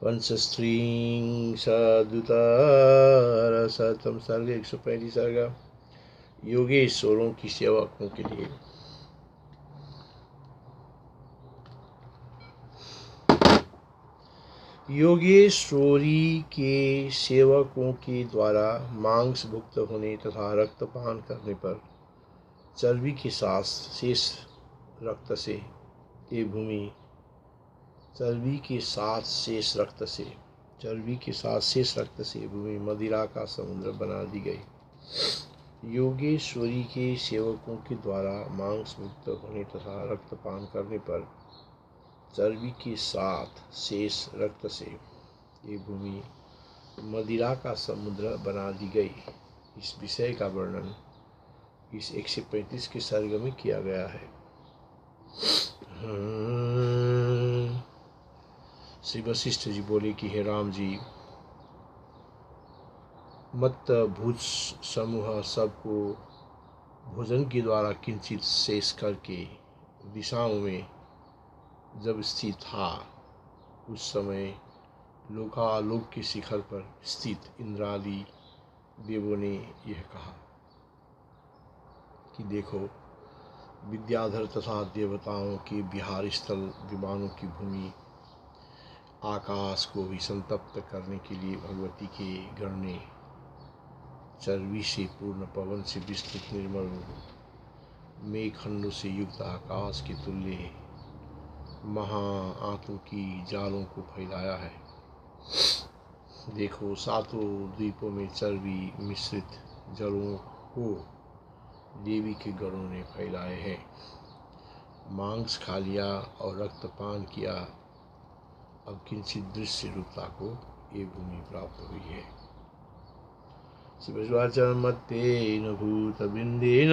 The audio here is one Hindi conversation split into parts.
पंचस्त्रीं सदुतारसतम सर्ग 135 सर्ग योगेश्वरों की सेवकों के लिए। योगेश्वरी के सेवकों के द्वारा मांस भुक्त होने तथा रक्तपान करने पर चर्बी के साथ शेष रक्त से ये भूमि चर्बी के साथ शेष रक्त से भूमि मदिरा का समुद्र बना दी गई। योगेश्वरी के सेवकों के द्वारा मांस मुक्त होने तथा रक्तपान करने पर चर्बी के साथ शेष रक्त से ये भूमि मदिरा का समुद्र बना दी गई। इस विषय का वर्णन इस 135 के सर्ग में किया गया है। श्री वशिष्ठ जी बोले कि हे राम जी, मत भुज समूह सबको भोजन के द्वारा किंचित शेष करके दिशाओं में जब स्थित था, उस समय लोकालोक के शिखर पर स्थित इंद्रादि देवों ने यह कहा कि देखो, विद्याधर तथा देवताओं के विहार स्थल विमानों की भूमि आकाश को भी संतप्त करने के लिए भगवती के गण ने चर्बी से पूर्ण पवन से विस्तृत निर्मल मेघखंडों से युक्त आकाश के तुल्य महाआतों की जालों को फैलाया है। देखो, सातों द्वीपों में चर्बी मिश्रित जलों को देवी के गणों ने फैलाए हैं। मांस खा लिया और रक्तपान किया, अब किंचित दृश्य रूपता को ये भूमि प्राप्त हुई है। शिववाचमत्तेन भूतबिंदेन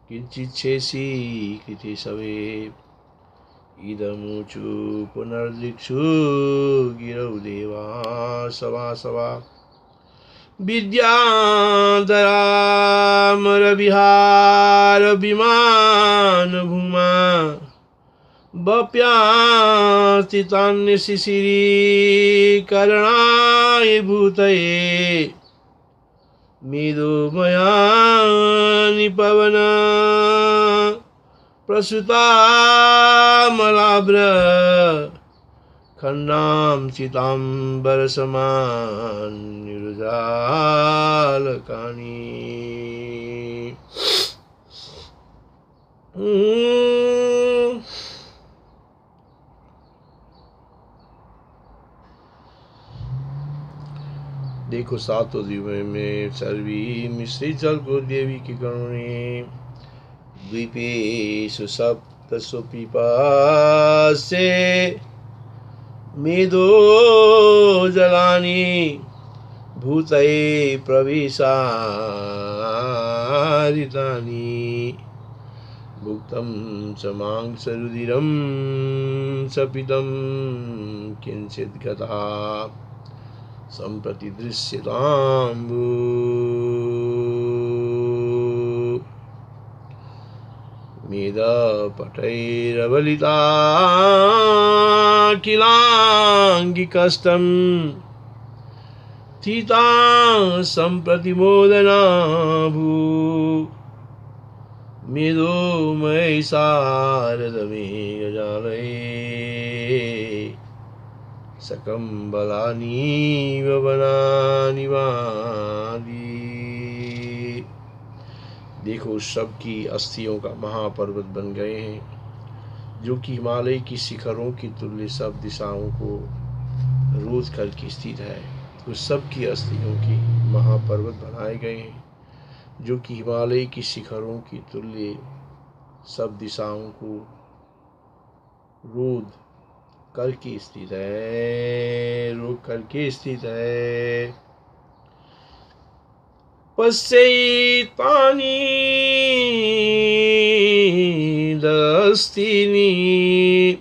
किंचित् शेषी कृते शवे इदमुचु पुनर्दिक्षु गिरौ देवा सवा विद्याधरामरविहार विमान भूमा बप्यास्तितान्य शिशिरीकरणाय भूतये मेदोमयानि पवन प्रसुतामलाभ्र खण्डां चिताम्बरसमान्युरुजालकानि। देखो, सातों द्वीपों में चर्बी मिश्रित जल को देवी के गणों ने द्वीपेषु सप्तसु पिपासे मेदो जलानि भूतये प्रविशारितानि भुक्तं च मांसरुधिरं सपितं किंचित् गता सम्प्रति दृश्यताम्बु मेदपटैरवलिता किलाङ्गिकष्टं स्थिता सम्प्रति मोदनाभू मेदोमयी शारदमेघजालये सकम्बलानीव वनानि वादी। देखो, सबकी अस्थियों का महापर्वत बन गए हैं, जो कि हिमालय की शिखरों की तुल्य सब दिशाओं को रोध करके स्थित है। उस सब की अस्थियों की महापर्वत बनाए गए हैं, जो कि हिमालय की शिखरों की तुल्य सब दिशाओं को रोध करके स्थित है, रोक करके स्थित है। पश्यैतानि दस्तिनि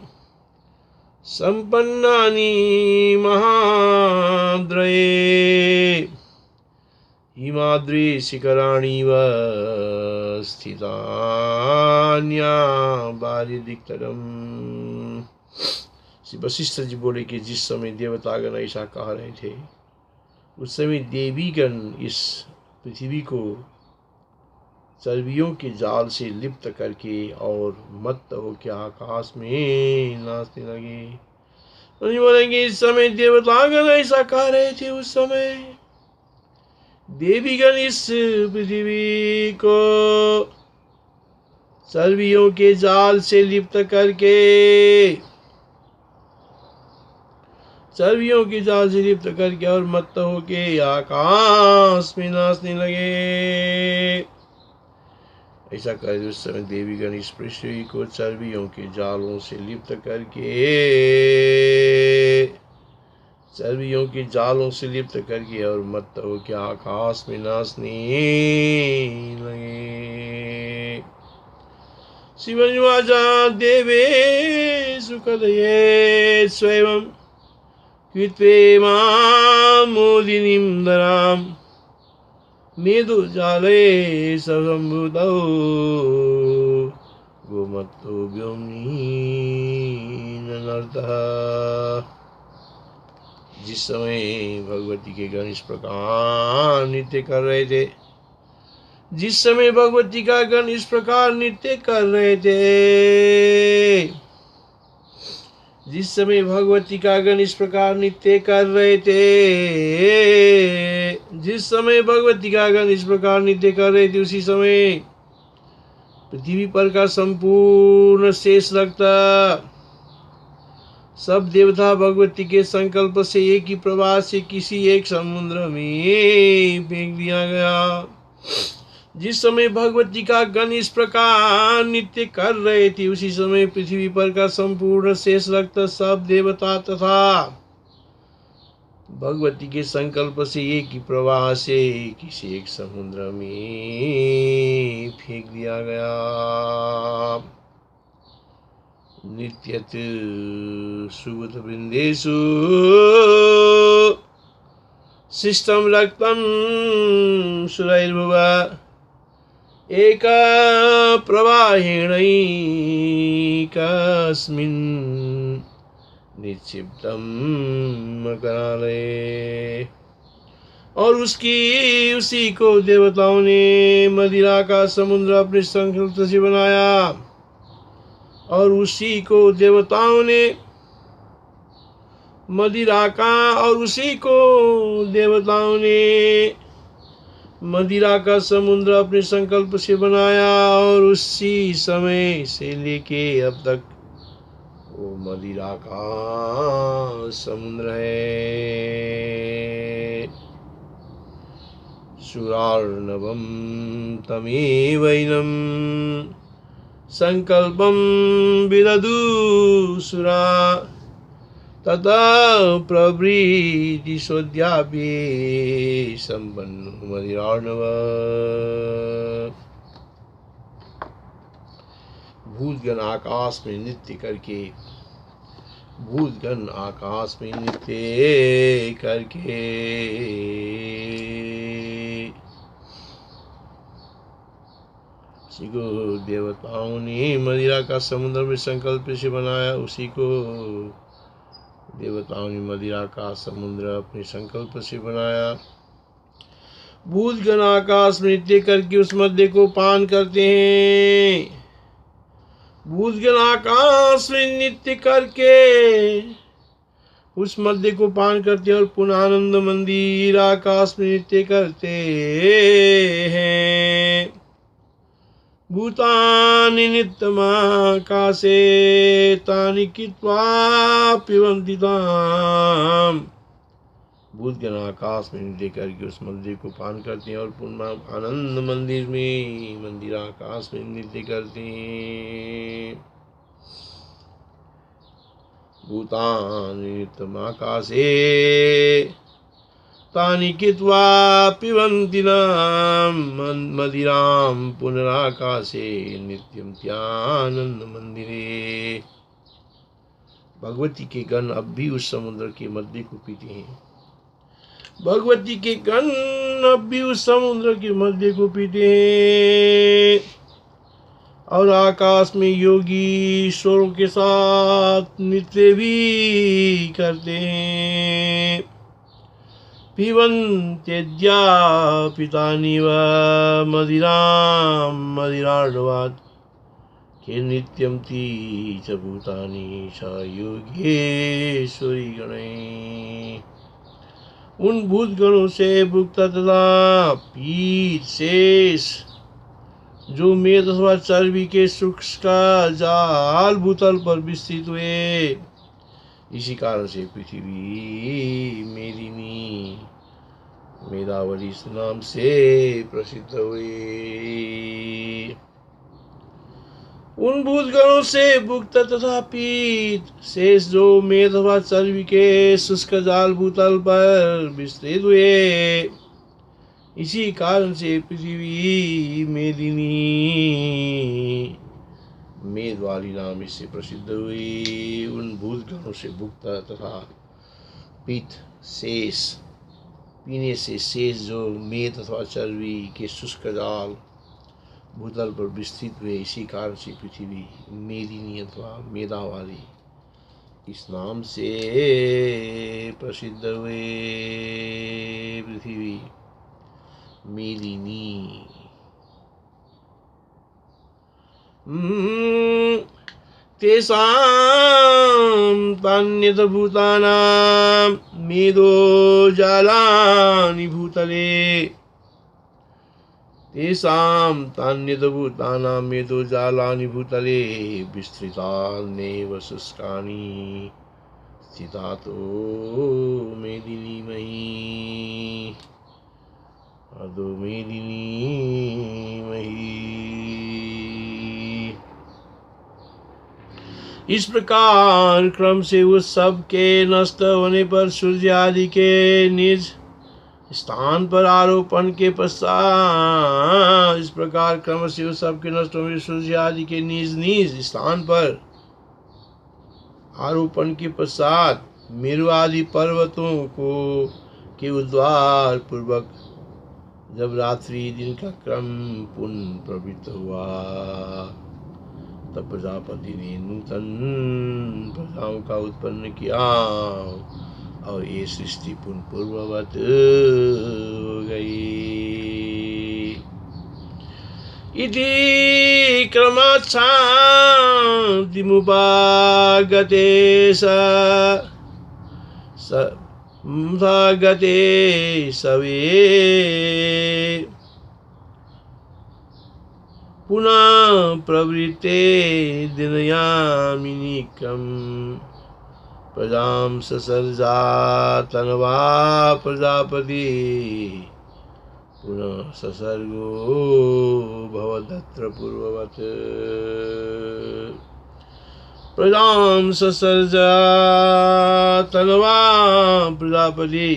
सम्पन्नानि महाद्रये हिमाद्रि शिखराणि व स्थितान्या बारिदिक्तरम्। श्री वशिष्ठ जी बोले कि जिस समय देवतागण ऐसा कह रहे थे उस समय देवीगण इस पृथ्वी को चर्बियों के जाल से लिप्त करके और मत्त होकर आकाश में नाचने लगे। बोलेंगे इस समय देवतागण ऐसा कह रहे थे उस समय देवीगण इस पृथ्वी को चर्बियों के जाल से लिप्त करके और मत्त होके आकाश में नाचने लगे। ऐसा कर उस समय देवीगण इस पृथ्वी को चर्बियों के जालों से लिप्त करके और मत्त होके आकाश में नाचने लगे। शिवनुवाचा देवे सुखदये स्वयं कृत्वे मां मोदिनीं धराम् मेदुजाले संभूतौ गोमत्तो व्योम्नीनर्तः। जिस समय भगवती के गण इस प्रकार नृत्य कर रहे थे भगवती का गण इस प्रकार नृत्य कर रहे थे उसी समय पृथ्वी पर का संपूर्ण शेष रक्त सब देवता भगवती के संकल्प से एक ही प्रवाह से किसी एक समुद्र में फेंक दिया गया। जिस समय भगवती का गण इस प्रकार नृत्य कर रहे थे उसी समय पृथ्वी पर का संपूर्ण शेष रक्त सब देवता तथा भगवती के संकल्प से एक ही प्रवाह से किसी एक समुद्र में फेंक दिया गया। नित्यत सुगत वृंदेषु शिष्टम रक्तम सुरैर्भुवा एक प्रवाहेणैकस्मिन् निक्षिप्तं मकरालये। और उसी को देवताओं ने मदिरा का समुद्र अपने संकल्प से बनाया मदिरा का समुद्र अपने संकल्प से बनाया और उसी समय से लेके अब तक वो मदिरा का समुद्र है। सुरार्णवं तमेवैनं संकल्पं विदधुसुरा तथा प्रवृत्ति सोद्यापि संपन्नो मदिरार्णव। भूतगण आकाश में नृत्य करके उसी को देवताओं ने मदिरा का समुद्र में संकल्प से बनाया उसी को देवताओं ने मदिरा का समुद्र अपने संकल्प से बनाया। भूतगण आकाश में नृत्य करके उस मध्य को पान करते हैं। भूतगण आकाश में नृत्य करके उस मध्य को पान करते हैं और पुनः आनंद मंदिर आकाश में नृत्य करते हैं। भूतानि नित्यमाकाशे तानि कृत्वा पिबन्ति ताम्। भूतगण आकाश में नृत्य करके उस मंदिर को पान करते हैं और पुनः आनंद मंदिर आकाश में नृत्य करते हैं। भूतानि नित्यमाकाशे तानि कृत्वा पिबन्ति मदिरां पुनराकाशे नित्यं त्यानंद मंदिरे। भगवती के गण अब भी उस समुद्र के मध्य को पीते हैं। और आकाश में योगी ईश्वरों के साथ नृत्य भी करते हैं। पिबन्त्यद्या पितानिव मदिरां मदिरार्णवात् के नित्यं ती च भूतानि स योगेश्वरी गणे। उन भूत गणों से भुक्त तथा पीत शेष जो मेद अथवा चर्बी के सूक्ष्म का जाल भूतल पर विस्तृत हुए, इसी कारण से पृथ्वी मेदिनी मेदावली इस नाम से प्रसिद्ध हुई। उन भूतगणों से भुक्त तथा पीत शेष जो मेद अथवा चर्बी के शुष्क जाल भूतल पर विस्तृत हुए, इसी कारण से पृथ्वी मेदिनी मेद वाली नाम इससे प्रसिद्ध हुई। उन भूतगणों से भुक्त तथा पीत शेष पीने से शेष जो मेद अथवा चर्बी के शुष्क जाल भूतल पर विस्तृत हुए, इसी कारण से पृथ्वी मेदिनी अथवा मेदा वाली इस नाम से प्रसिद्ध हुए। पृथ्वी मेदिनी। तेषां तान्यत भूतानां मेदो जालानि भूतले। तेषां तान्यत भूतानां मेदो जालानि भूतले विस्तृतान्येव शुष्कानि स्थिता तो मेदिनी मयि अदो मेदिनी मयि। इस प्रकार क्रम से उस सब के नष्ट होने पर सूर्य आदि के निज स्थान पर आरोपण के पश्चात, इस प्रकार क्रम से उस सब के नष्ट होने सूर्य आदि के निज निज स्थान पर आरोपण के पश्चात मेरु आदि पर्वतों को के उद्वार पूर्वक जब रात्रि दिन का क्रम पुनः प्रवृत्त हुआ, तब प्रजापति ने नूतन प्रजाओं का उत्पन्न किया और ये सृष्टि पुनः पूर्ववत हो गई। इति क्रमात् शान्तिमुपागते गते सवे पुनः प्रवृत्ते दिनयामिनी क्रम प्रजां ससर्जा तन्वा प्रजापति पुनः ससर्गो भवदत्र पूर्ववत्। प्रजां ससर्जा तन्वा प्रजापति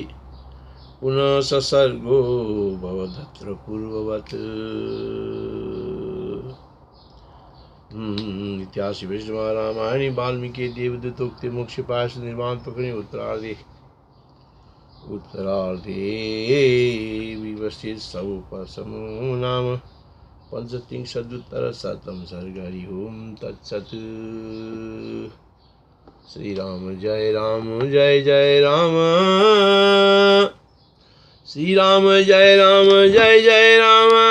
पुनः ससर्गो भवदत्र पूर्ववत्। इतिहास वैष्णव रामायणी वाल्मीकि देवदूतोक्ति मोक्ष पाश निर्माण प्रकरणे उत्तरार्धे विवसित सवोपसमो नाम पंचत्रिंशदुत्तरशतं सर्ग। हरि ओम तत्सत्। श्री राम जय जय राम। श्री राम जय जय राम।